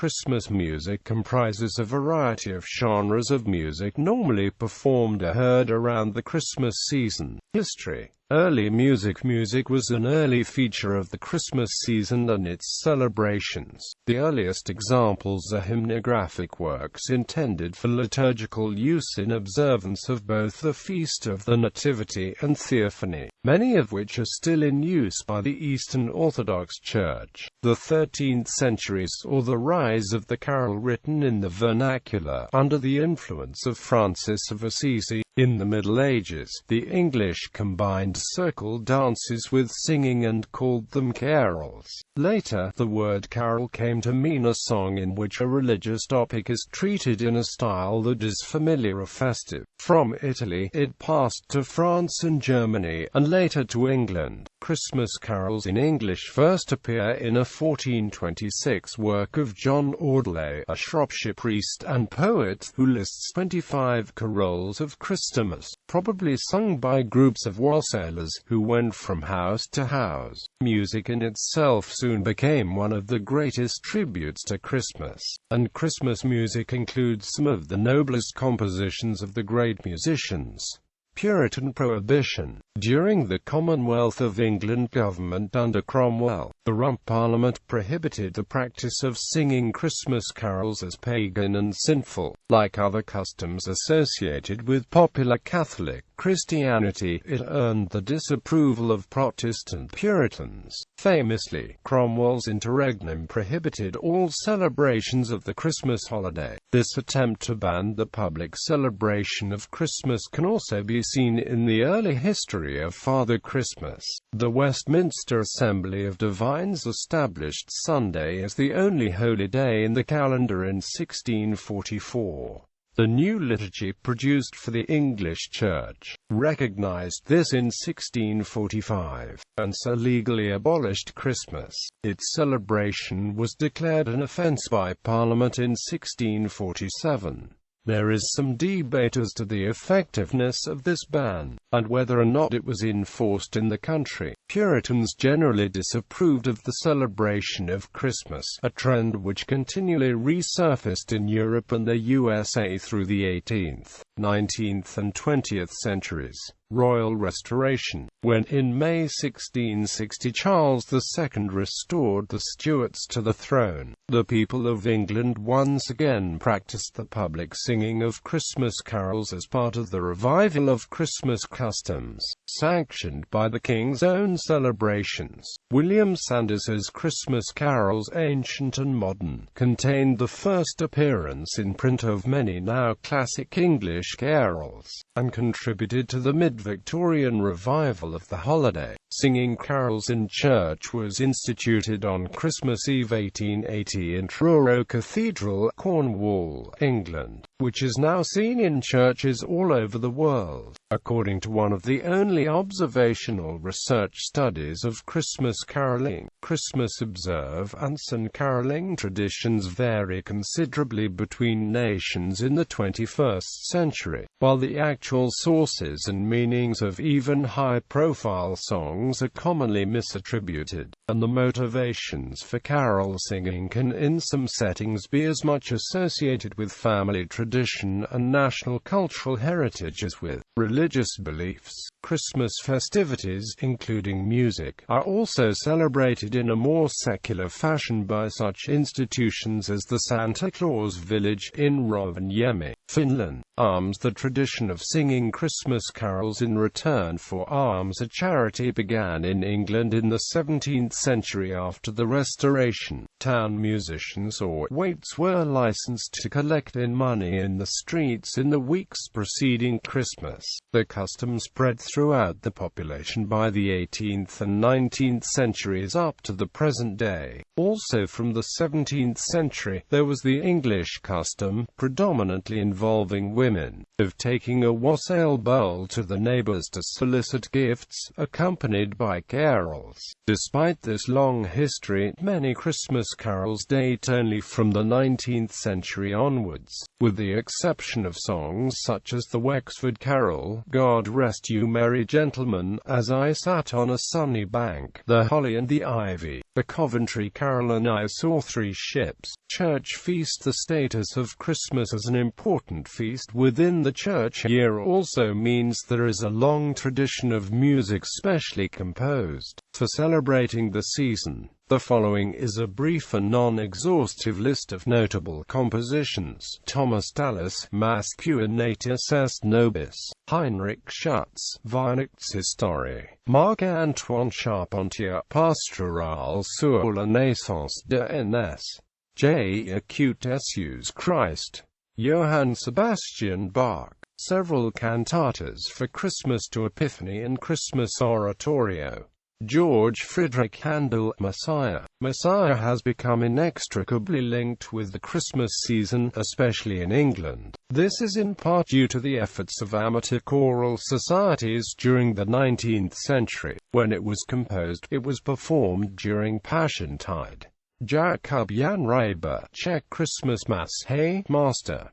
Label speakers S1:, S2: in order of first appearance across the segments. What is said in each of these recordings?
S1: Christmas music comprises a variety of genres of music normally performed or heard around the Christmas season. History. Early music was an early feature of the Christmas season and its celebrations. The earliest examples are hymnographic works intended for liturgical use in observance of both the Feast of the Nativity and Theophany, many of which are still in use by the Eastern Orthodox Church. The 13th century saw the rise of the carol written in the vernacular, under the influence of Francis of Assisi. In the Middle Ages, the English combined circle dances with singing and called them carols. Later, the word carol came to mean a song in which a religious topic is treated in a style that is familiar or festive. From Italy, it passed to France and Germany, and later to England. Christmas carols in English first appear in a 1426 work of John Audley, a Shropshire priest and poet, who lists 25 carols of Christmas, probably sung by groups of wassailers, who went from house to house. Music in itself soon became one of the greatest tributes to Christmas, and Christmas music includes some of the noblest compositions of the great musicians. Puritan prohibition. During the Commonwealth of England government under Cromwell, the Rump Parliament prohibited the practice of singing Christmas carols as pagan and sinful. Like other customs associated with popular Catholic Christianity, it earned the disapproval of Protestant Puritans. Famously, Cromwell's interregnum prohibited all celebrations of the Christmas holiday. This attempt to ban the public celebration of Christmas can also be seen in the early history of Father Christmas. The Westminster Assembly of Divines established Sunday as the only holy day in the calendar in 1644. The new liturgy produced for the English Church recognized this in 1645, and so legally abolished Christmas. Its celebration was declared an offense by Parliament in 1647. There is some debate as to the effectiveness of this ban, and whether or not it was enforced in the country. Puritans generally disapproved of the celebration of Christmas, a trend which continually resurfaced in Europe and the USA through the 18th, 19th and 20th centuries. Royal Restoration. When in May 1660 Charles II restored the Stuarts to the throne, the people of England once again practiced the public singing of Christmas carols as part of the revival of Christmas customs, sanctioned by the King's own celebrations. William Sanders's Christmas Carols, Ancient and Modern, contained the first appearance in print of many now classic English carols, and contributed to the mid-Victorian revival of the holiday. Singing carols in church was instituted on Christmas Eve 1880 in Truro Cathedral, Cornwall, England, which is now seen in churches all over the world. According to one of the only observational research studies of Christmas caroling, Christmas observance and caroling traditions vary considerably between nations in the 21st century, while the actual sources and meanings of even high-profile songs are commonly misattributed, and the motivations for carol singing can in some settings be as much associated with family tradition and national cultural heritage as with religious beliefs. Christmas festivities, including music, are also celebrated in a more secular fashion by such institutions as the Santa Claus Village in Rovaniemi, Finland. Alms. The tradition of singing Christmas carols in return for alms, a charity, began in England in the 17th century after the Restoration. Town musicians or waits were licensed to collect in money in the streets in the weeks preceding Christmas. The custom spread throughout the population by the 18th and 19th centuries up to the present day. Also from the 17th century, there was the English custom, predominantly in involving women, of taking a wassail bowl to the neighbors to solicit gifts, accompanied by carols. Despite this long history, many Christmas carols date only from the 19th century onwards, with the exception of songs such as the Wexford Carol, God Rest You Merry Gentlemen, As I Sat on a Sunny Bank, The Holly and the Ivy, the Coventry Carol and I Saw Three Ships. Church feast. The status of Christmas as an important feast within the church year also means there is a long tradition of music specially composed for celebrating the season. The following is a brief and non-exhaustive list of notable compositions: Thomas Tallis, Masculinatus est Nobis; Heinrich Schutz, Weihnachtshistorie; Marc-Antoine Charpentier, Pastorale sur la naissance de Ns. J. Acute Jesus Christ; Johann Sebastian Bach, several cantatas for Christmas to Epiphany and Christmas oratorio; George Friedrich Handel, Messiah. Messiah has become inextricably linked with the Christmas season, especially in England. This is in part due to the efforts of amateur choral societies during the 19th century. When it was composed, it was performed during Passiontide. Jakub Jan Reiber, Czech Christmas Mass. Hey, Master.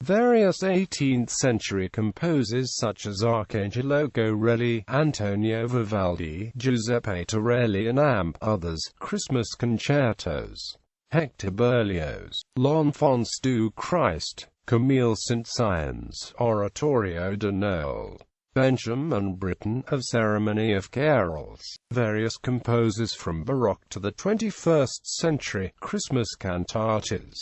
S1: Various 18th-century composers such as Arcangelo Gorelli, Antonio Vivaldi, Giuseppe Torelli and others, Christmas concertos. Hector Berlioz, L'Enfance du Christ, Camille Saint-Saëns, Oratorio de Noël. Benjamin Britten, of Ceremony of Carols. Various composers from Baroque to the 21st century, Christmas cantatas.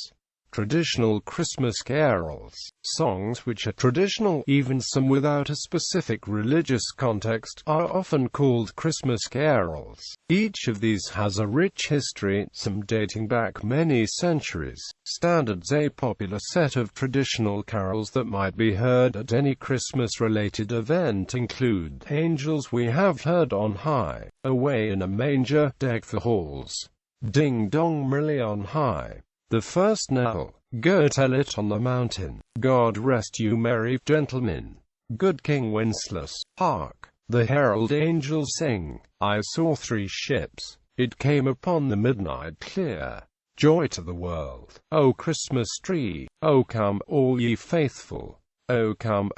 S1: Traditional Christmas carols, songs which are traditional, even some without a specific religious context, are often called Christmas carols. Each of these has a rich history, some dating back many centuries. Standards: a popular set of traditional carols that might be heard at any Christmas-related event include Angels We Have Heard on High, Away in a Manger, Deck the Halls, Ding Dong Merrily on High, The First Nail, Go Tell It on the Mountain, God Rest You Merry Gentlemen, Good King Wenceslas, Hark, The Herald Angels Sing, I Saw Three Ships, It Came Upon the Midnight Clear, Joy to the World, O Christmas Tree, O Come, All Ye Faithful, O Come,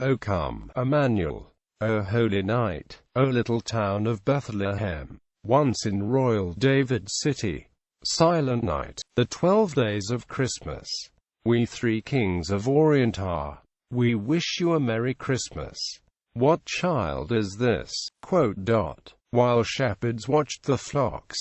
S1: Emmanuel, O Holy Night, O Little Town of Bethlehem, Once in Royal David City, Silent Night, The 12 Days of Christmas, We Three Kings of Orient Are, We Wish You a Merry Christmas, What Child Is This? While shepherds watched the flocks.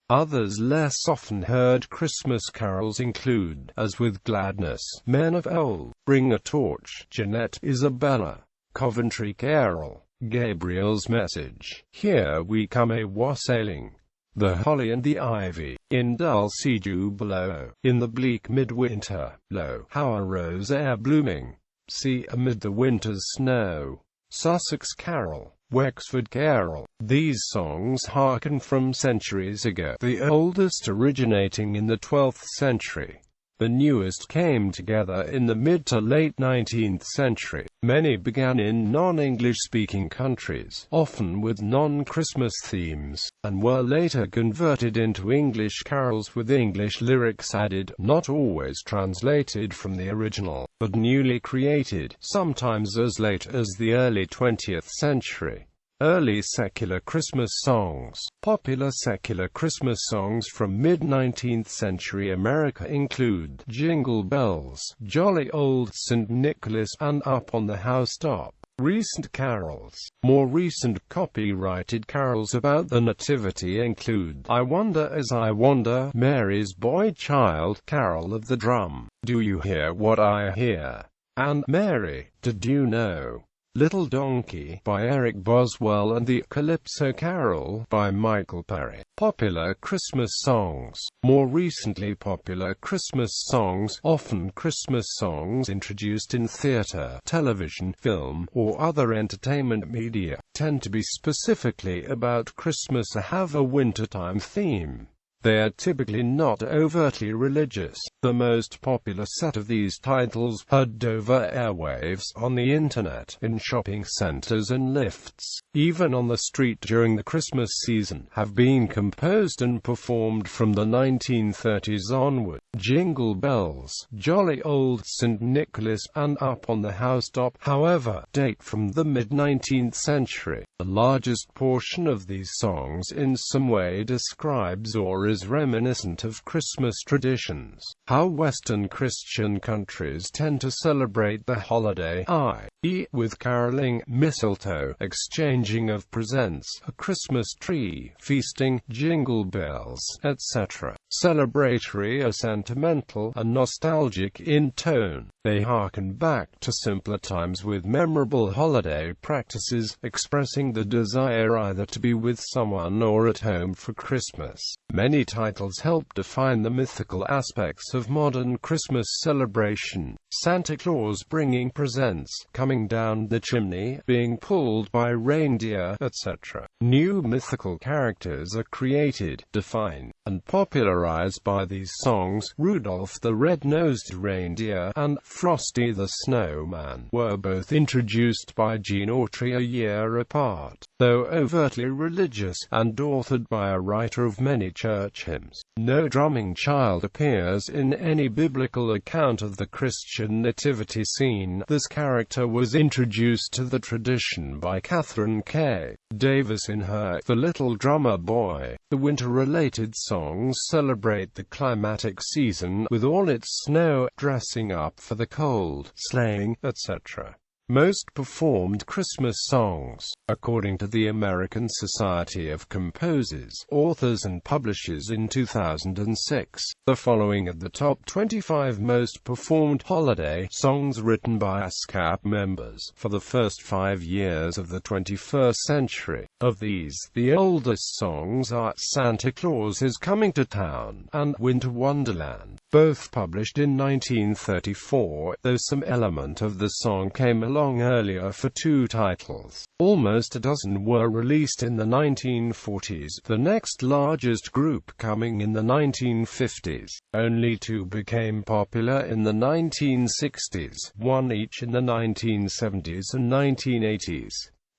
S1: Others less often heard Christmas carols include, As with Gladness, Men of Old, Bring a Torch, Jeanette, Isabella, Coventry Carol, Gabriel's Message, Here We Come a Wassailing, The Holly and the Ivy, In Dulce Jubilo, In the Bleak Midwinter, Lo, How a Rose Ere Blooming, See Amid the Winter's Snow, Sussex Carol, Wexford Carol. These songs hearken from centuries ago, the oldest originating in the 12th century. The newest came together in the mid to late 19th century. Many began in non-English speaking countries, often with non-Christmas themes, and were later converted into English carols with English lyrics added, not always translated from the original, but newly created, sometimes as late as the early 20th century. Early secular Christmas songs. Popular secular Christmas songs from mid-19th century America include Jingle Bells, Jolly Old St. Nicholas, and Up on the Housetop. Recent carols. More recent copyrighted carols about the Nativity include I Wonder As I Wander, Mary's Boy Child, Carol of the Drum, Do You Hear What I Hear, and Mary, Did You Know? Little Donkey by Eric Boswell and the Calypso Carol by Michael Parry. Popular Christmas songs. More recently popular Christmas songs, often Christmas songs introduced in theater, television, film, or other entertainment media, tend to be specifically about Christmas or have a wintertime theme. They are typically not overtly religious. The most popular set of these titles, heard over airwaves, on the internet, in shopping centers and lifts, even on the street during the Christmas season, have been composed and performed from the 1930s onward. Jingle Bells, Jolly Old St. Nicholas, and Up on the Housetop, however, date from the mid-19th century. The largest portion of these songs in some way describes or is reminiscent of Christmas traditions. How Western Christian countries tend to celebrate the holiday, i.e., with caroling, mistletoe, exchanging of presents, a Christmas tree, feasting, jingle bells, etc. Celebratory are sentimental and nostalgic in tone. They harken back to simpler times with memorable holiday practices, expressing the desire either to be with someone or at home for Christmas. Many titles help define the mythical aspects of modern Christmas celebration. Santa Claus bringing presents, coming down the chimney, being pulled by reindeer, etc. New mythical characters are created, defined, and popularized by these songs. Rudolph the Red-Nosed Reindeer and Frosty the Snowman were both introduced by Gene Autry a year apart, though overtly religious, and authored by a writer of many church hymns. No drumming child appears in any biblical account of the Christian nativity scene. This character was introduced to the tradition by Catherine K. Davis in her The Little Drummer Boy. The winter-related songs celebrate the climatic season, with all its snow, dressing up for the cold, sleighing, etc. Most performed Christmas songs, according to the American Society of Composers, Authors and Publishers in 2006. The following are the top 25 most performed holiday songs written by ASCAP members for the first 5 years of the 21st century. Of these, the oldest songs are Santa Claus is Coming to Town and Winter Wonderland, both published in 1934, though some element of the song came along earlier for 2 titles. Almost a dozen were released in the 1940s, the next largest group coming in the 1950s. Only 2 became popular in the 1960s, 1 each in the 1970s and 1980s.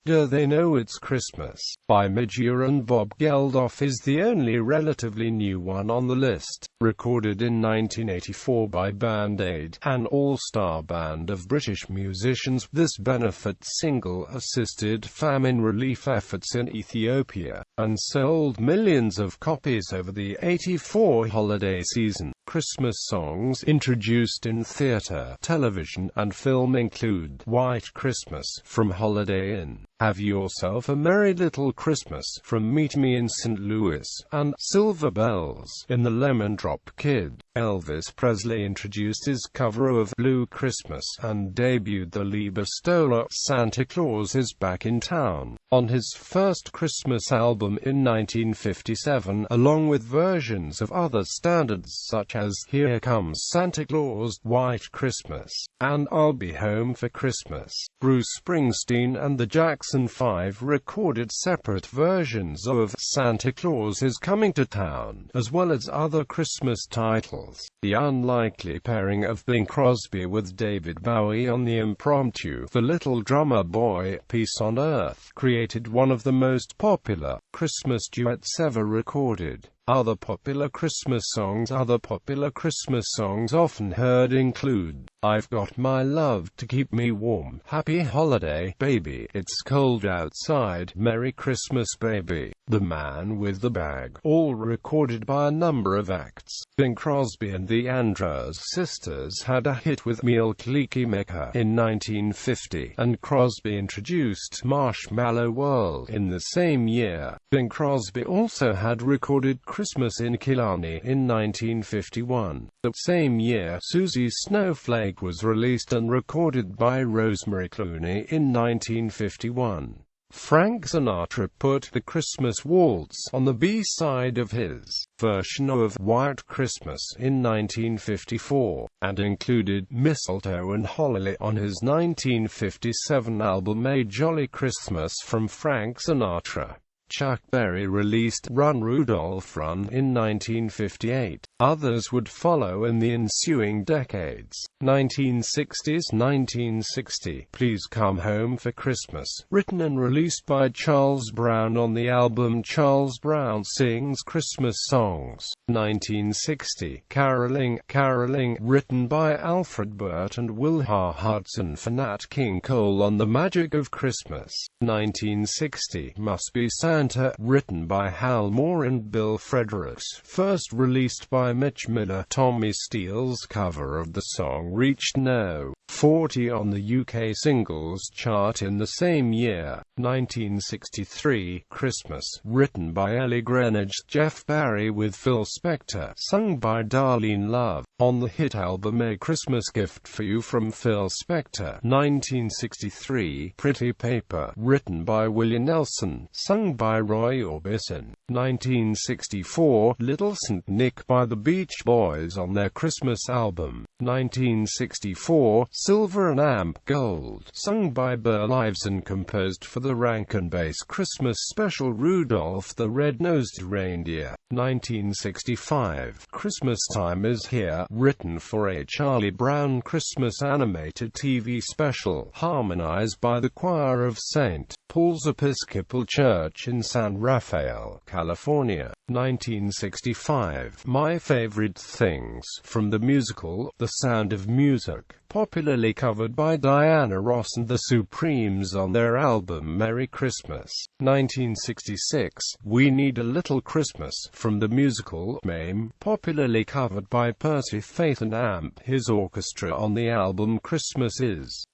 S1: Do They Know It's Christmas? By Major and Bob Geldof is the only relatively new one on the list. Recorded in 1984 by Band Aid, an all-star band of British musicians, this benefit single assisted famine relief efforts in Ethiopia, and sold millions of copies over the '84 holiday season. Christmas songs introduced in theatre, television, and film include White Christmas from Holiday Inn, Have Yourself a Merry Little Christmas from Meet Me in St. Louis, and Silver Bells in The Lemon Drop Kid. Elvis Presley introduced his cover of Blue Christmas and debuted the Liebestoller Santa Claus is Back in Town on his first Christmas album in 1957, along with versions of other standards such as Here Comes Santa Claus, White Christmas, and I'll Be Home for Christmas. Bruce Springsteen and the Jackson 5 recorded separate versions of Santa Claus is Coming to Town, as well as other Christmas titles. The unlikely pairing of Bing Crosby with David Bowie on the impromptu The Little Drummer Boy, Peace on Earth, created one of the most popular Christmas duets ever recorded. Other popular Christmas songs often heard include I've Got My Love to Keep Me Warm, Happy Holiday, Baby, It's Cold Outside, Merry Christmas Baby, The Man with the Bag, all recorded by a number of acts. Bing Crosby and the Andrews Sisters had a hit with Milk Leaky Mecca in 1950, and Crosby introduced Marshmallow World in the same year. Bing Crosby also had recorded Christmas in Killarney in 1951. The same year, Susie Snowflake was released and recorded by Rosemary Clooney in 1951. Frank Sinatra put the Christmas Waltz on the B-side of his version of White Christmas in 1954, and included Mistletoe and Holly on his 1957 album A Jolly Christmas from Frank Sinatra. Chuck Berry released Run Rudolph Run in 1958. Others would follow in the ensuing decades. 1960s 1960, Please Come Home for Christmas, written and released by Charles Brown on the album Charles Brown Sings Christmas Songs. 1960, Caroling, Caroling, written by Alfred Burt and Will Hudson for Nat King Cole on The Magic of Christmas. 1960, Must Be Santa, written by Hal Moore and Bill Fredericks, first released by Mitch Miller. Tommy Steele's cover of the song reached No. 40 on the UK singles chart in the same year. 1963, Christmas, written by Ellie Greenidge, Jeff Barry with Phil Spector, sung by Darlene Love, on the hit album A Christmas Gift for You from Phil Spector. 1963, Pretty Paper, written by Willie Nelson, sung by Roy Orbison. 1964, Little Saint Nick by the Beach Boys on their Christmas album. 1964, Silver and Amp Gold, sung by Burl Ives and composed for the Rankin Bass Christmas special Rudolph the Red-Nosed Reindeer. 1965, Christmas Time Is Here, written for a Charlie Brown Christmas animated TV special, harmonized by the choir of St. Paul's Episcopal Church in San Rafael, California. 1965, My Favorite Things, from the musical The Sound of Music, popularly covered by Diana Ross and the Supremes on their album Merry Christmas. 1966, We Need a Little Christmas, from the musical Mame, popularly covered by Percy Faith and Amp His Orchestra on the album Christmas Is...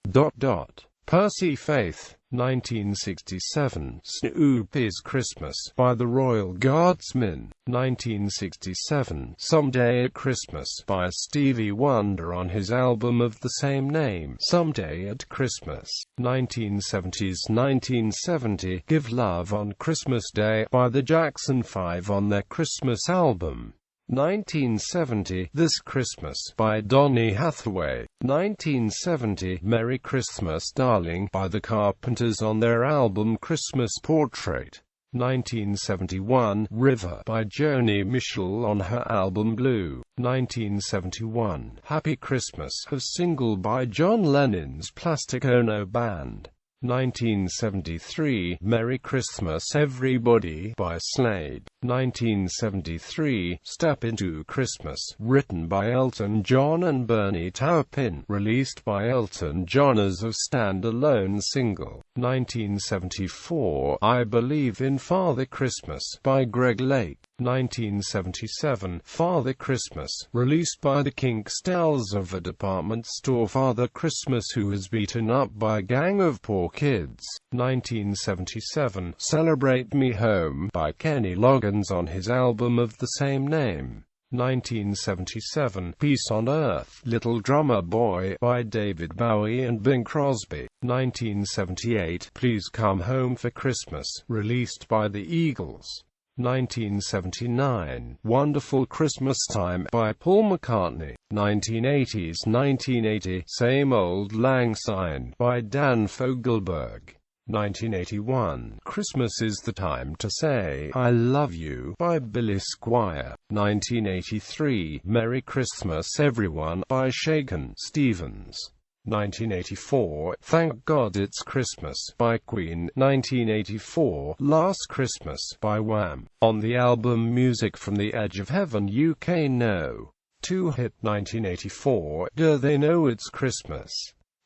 S1: Percy Faith. 1967, Snoopy's Christmas, by the Royal Guardsmen. 1967, Someday at Christmas, by Stevie Wonder on his album of the same name, Someday at Christmas. 1970s 1970, Give Love on Christmas Day, by the Jackson 5 on their Christmas album. 1970, This Christmas, by Donny Hathaway. 1970, Merry Christmas Darling, by the Carpenters on their album Christmas Portrait. 1971, River, by Joni Mitchell on her album Blue. 1971, Happy Christmas, a single by John Lennon's Plastic Ono Band. 1973, Merry Christmas Everybody, by Slade. 1973, Step Into Christmas, written by Elton John and Bernie Taupin, released by Elton John as a stand-alone single. 1974, I Believe in Father Christmas, by Greg Lake. 1977, Father Christmas, released by the Kinkstells of a department store Father Christmas who was beaten up by a gang of poor kids. 1977, Celebrate Me Home, by Kenny Loggins on his album of the same name. 1977, Peace on Earth, Little Drummer Boy, by David Bowie and Bing Crosby. 1978, Please Come Home for Christmas, released by the Eagles. 1979, Wonderful Christmas Time, by Paul McCartney. 1980s 1980, Same Old Lang Syne, by Dan Fogelberg. 1981, Christmas Is the Time to Say I Love You, by Billy Squier. 1983, Merry Christmas Everyone, by Shakin' Stevens. 1984, Thank God It's Christmas, by Queen. 1984, Last Christmas, by Wham, on the album Music from the Edge of Heaven UK No. 2 hit. 1984, Do They Know It's Christmas,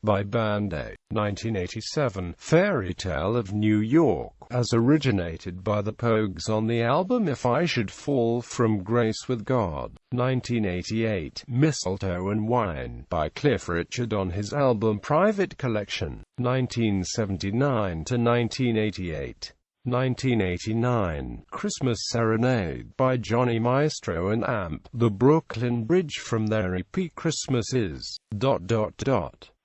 S1: by Band Aid. 1987, Fairy Tale of New York, as originated by the Pogues on the album If I Should Fall from Grace with God. 1988, Mistletoe and Wine, by Cliff Richard on his album Private Collection. 1979 to 1988. 1989, Christmas Serenade, by Johnny Maestro and Amp, the Brooklyn Bridge from their EP Christmas Is...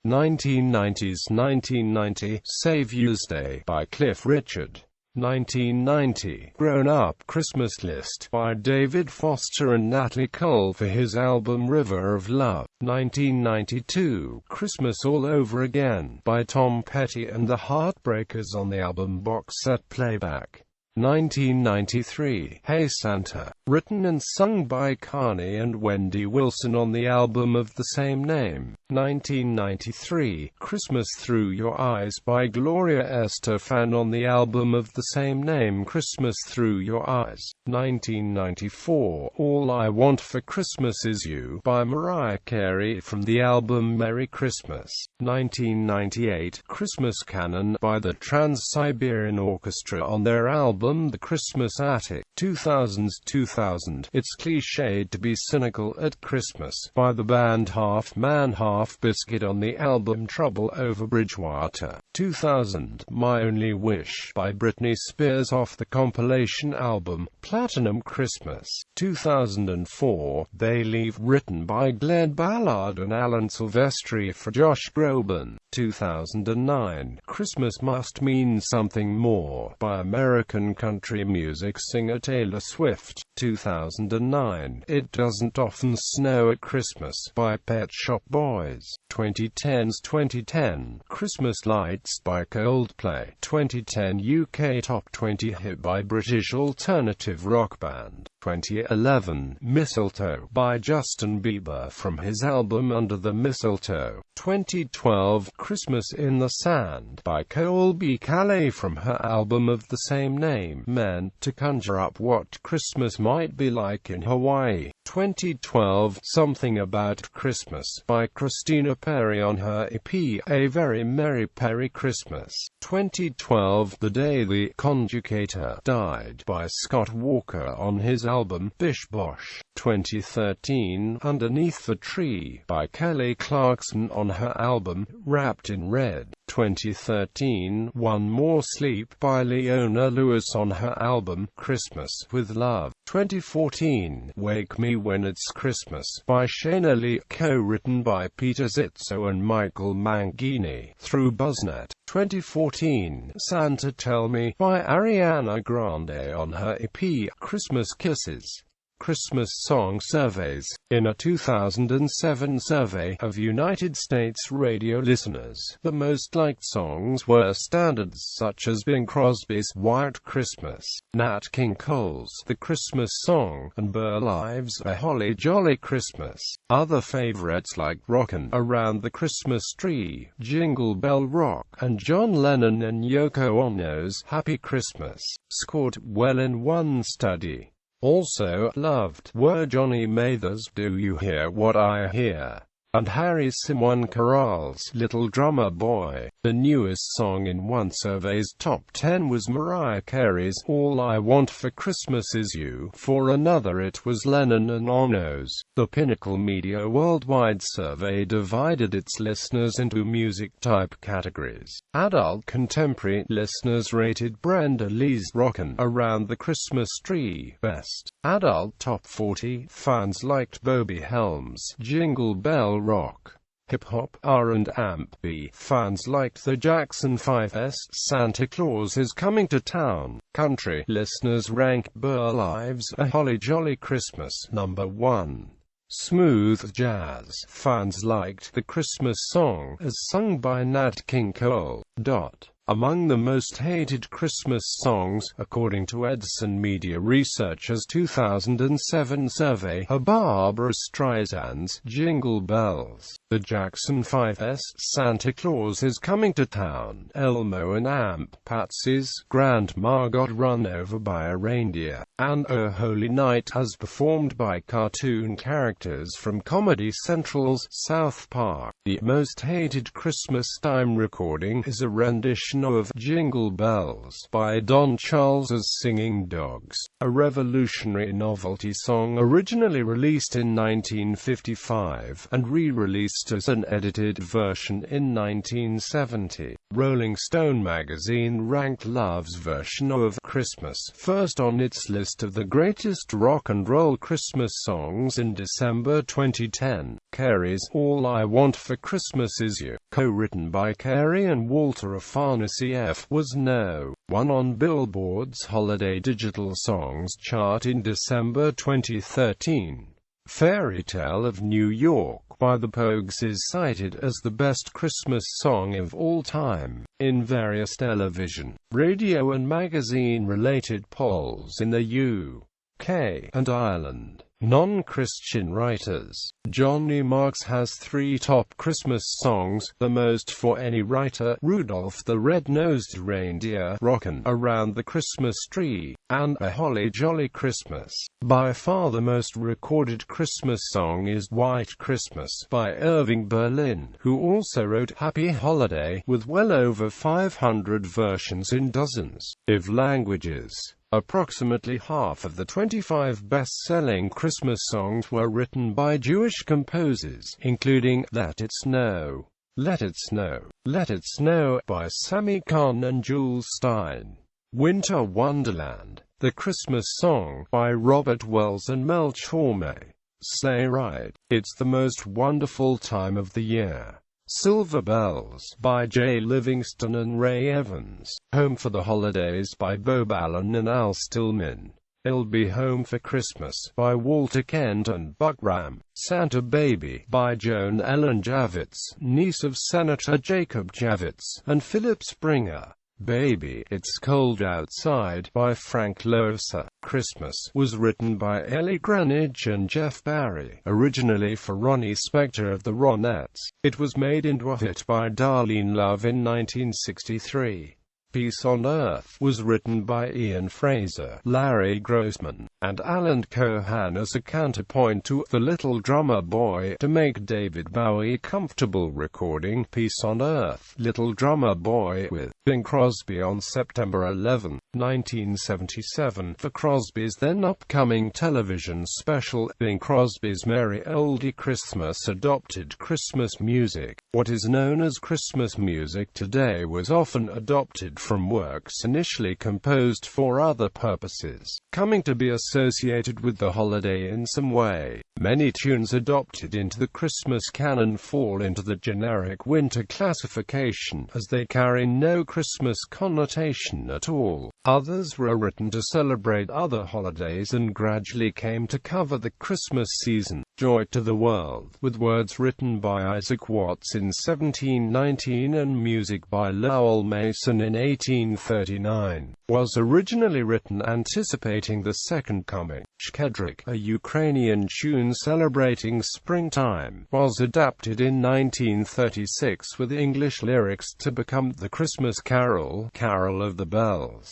S1: 1990s 1990, Savior's Day, by Cliff Richard. 1990, Grown Up Christmas List, by David Foster and Natalie Cole for his album River of Love. 1992, Christmas All Over Again, by Tom Petty and the Heartbreakers on the album Box Set Playback. 1993, Hey Santa, written and sung by Carney and Wendy Wilson on the album of the same name. 1993, Christmas Through Your Eyes by Gloria Estefan on the album of the same name, Christmas Through Your Eyes. 1994, All I Want for Christmas Is You by Mariah Carey from the album Merry Christmas. 1998, Christmas Canon by the Trans-Siberian Orchestra on their album The Christmas Attic. 2000, It's Cliched to Be Cynical at Christmas by the band Half Man Half Biscuit on the album Trouble Over Bridgewater. 2000, My Only Wish by Britney Spears off the compilation album Platinum Christmas. 2004, They Leave, written by Glenn Ballard and Alan Silvestri for Josh Groban. 2009, Christmas Must Mean Something More by American country music singer Taylor Swift. 2009, It Doesn't Often Snow at Christmas by Pet Shop Boys. 2010, Christmas Lights by Coldplay. 2010 UK Top 20 hit by British alternative rock band. 2011, Mistletoe by Justin Bieber from his album Under the Mistletoe. 2012, Christmas in the Sand by Colby Calais from her album of the same name, meant to conjure up what Christmas might be like in Hawaii. 2012, Something About Christmas by Christina Perri on her EP, A Very Merry Perry Christmas. 2012, The Day the Conjugator Died by Scott Walker on his album Bish Bosh. 2013, Underneath the Tree by Kelly Clarkson on her album Wrapped in Red. 2013, One More Sleep by Leona Lewis on her album Christmas with Love. 2014, Wake Me When It's Christmas by Shayna Lee, co-written by Peter Zitzo and Michael Mangini through Buzznet. 2014, Santa Tell Me by Ariana Grande on her EP Christmas Kisses. Christmas Song Surveys. In a 2007 survey of United States radio listeners, the most liked songs were standards such as Bing Crosby's White Christmas, Nat King Cole's The Christmas Song, and Burl Ives' A Holly Jolly Christmas. Other favorites like Rockin' Around the Christmas Tree, Jingle Bell Rock, and John Lennon and Yoko Ono's Happy Christmas scored well in one study. Also loved were Johnny Mather's Do You Hear What I Hear? And Harry Simon Corral's Little Drummer Boy. The newest song in one survey's top 10 was Mariah Carey's All I Want for Christmas Is You. For another it was Lennon and Ono's. The Pinnacle Media Worldwide survey divided its listeners into music type categories. Adult contemporary listeners rated Brenda Lee's Rockin' Around the Christmas Tree best. Adult top 40 fans liked Bobby Helms' Jingle Bell Rock. Hip-hop, R&B fans liked the Jackson 5's Santa Claus Is Coming to Town. Country listeners ranked Burl Ives' A Holly Jolly Christmas number 1. Smooth jazz fans liked The Christmas Song as sung by Nat King Cole. Among the most hated Christmas songs, according to Edison Media Research's 2007 survey, are Barbra Streisand's Jingle Bells, the Jackson 5's Santa Claus Is Coming to Town, Elmo and Aunt Patsy's Grandma Got Run Over by a Reindeer, and O Holy Night as performed by cartoon characters from Comedy Central's South Park. The most hated Christmas time recording is a rendition of Jingle Bells by Don Charles's Singing Dogs, a revolutionary novelty song originally released in 1955 and re-released as an edited version in 1970. Rolling Stone magazine ranked Love's version of Christmas first on its list of the greatest rock and roll Christmas songs in December 2010. Carey's All I Want for Christmas Is You, co-written by Carey and Walter Afanasieff, was no. 1 on Billboard's Holiday Digital Songs chart in December 2013. Fairy Tale of New York by the Pogues is cited as the best Christmas song of all time, in various television, radio and magazine-related polls in the UK and Ireland. Non-Christian writers. Johnny Marks has 3 top Christmas songs, the most for any writer: Rudolph the Red-Nosed Reindeer, Rockin' Around the Christmas Tree, and A Holly Jolly Christmas. By far the most recorded Christmas song is White Christmas by Irving Berlin, who also wrote Happy Holiday, with well over 500 versions in dozens of languages. Approximately half of the 25 best-selling Christmas songs were written by Jewish composers, including Let It Snow, Let It Snow, Let It Snow by Sammy Kahn and Jules Stein, Winter Wonderland, The Christmas Song by Robert Wells and Mel Torme, Sleigh Ride, It's the Most Wonderful Time of the Year, Silver Bells by Jay Livingston and Ray Evans, Home for the Holidays by Bob Allen and Al Stillman, I'll Be Home for Christmas by Walter Kent and Buck Ram, Santa Baby by Joan Ellen Javits, niece of Senator Jacob Javits, and Philip Springer. Baby, It's Cold Outside by Frank Loesser. Christmas was written by Ellie Greenidge and Jeff Barry, originally for Ronnie Spector of the Ronettes. It was made into a hit by Darlene Love in 1963. Peace on Earth was written by Ian Fraser, Larry Grossman, and Alan Cohan as a counterpoint to The Little Drummer Boy to make David Bowie comfortable recording Peace on Earth, Little Drummer Boy with Bing Crosby on September 11, 1977 for Crosby's then upcoming television special, Bing Crosby's Merry Oldie Christmas. Adopted Christmas music. What is known as Christmas music today was often adopted from works initially composed for other purposes, coming to be associated with the holiday in some way. Many tunes adopted into the Christmas canon fall into the generic winter classification, as they carry no Christmas connotation at all. Others were written to celebrate other holidays and gradually came to cover the Christmas season. Joy to the World, with words written by Isaac Watts in 1719 and music by Lowell Mason in 1839, was originally written anticipating the Second Coming. Shkedrik, a Ukrainian tune celebrating springtime, was adapted in 1936 with English lyrics to become the Christmas Carol, Carol of the Bells.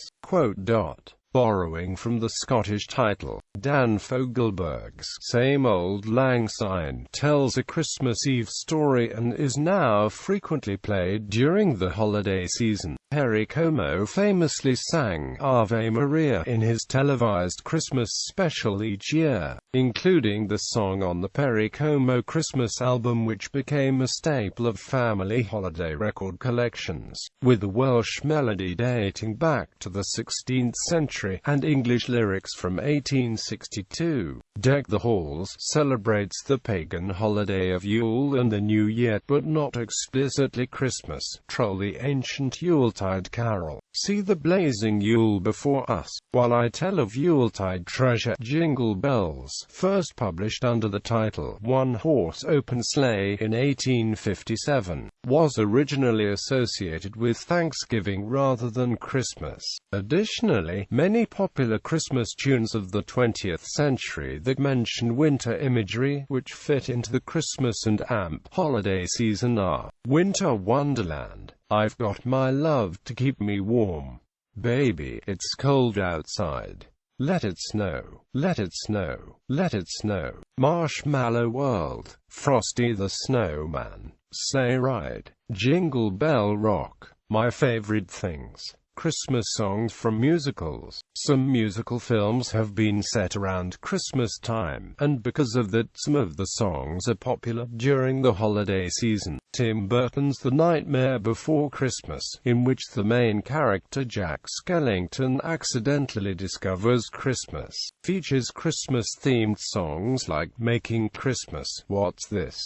S1: Borrowing from the Scottish title, Dan Fogelberg's Same Old Lang Syne tells a Christmas Eve story and is now frequently played during the holiday season. Perry Como famously sang Ave Maria in his televised Christmas special each year, including the song on the Perry Como Christmas album, which became a staple of family holiday record collections, with a Welsh melody dating back to the 16th century, and English lyrics from 1862. Deck the Halls celebrates the pagan holiday of Yule and the New Year, but not explicitly Christmas. Troll the ancient Yuletide carol. See the blazing Yule before us, while I tell of Yuletide treasure. Jingle Bells, first published under the title One Horse Open Sleigh in 1857, was originally associated with Thanksgiving rather than Christmas. Additionally, many popular Christmas tunes of the 20th century that mention winter imagery, which fit into the Christmas and AMP holiday season, are Winter Wonderland, I've Got My Love to Keep Me Warm, Baby, It's Cold Outside, Let It Snow, Let It Snow, Let It Snow, Marshmallow World, Frosty the Snowman, Sleigh Ride, Jingle Bell Rock. My Favorite Things. Christmas songs from musicals. Some musical films have been set around Christmas time, and because of that, some of the songs are popular during the holiday season. Tim Burton's The Nightmare Before Christmas, in which the main character Jack Skellington accidentally discovers Christmas, features Christmas-themed songs like Making Christmas, What's This?,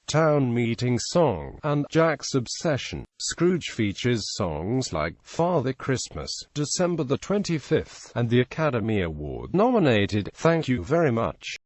S1: Town Meeting Song, and Jack's Obsession. Scrooge features songs like Father Christmas, December the 25th, and the Academy Award-nominated Thank You Very Much.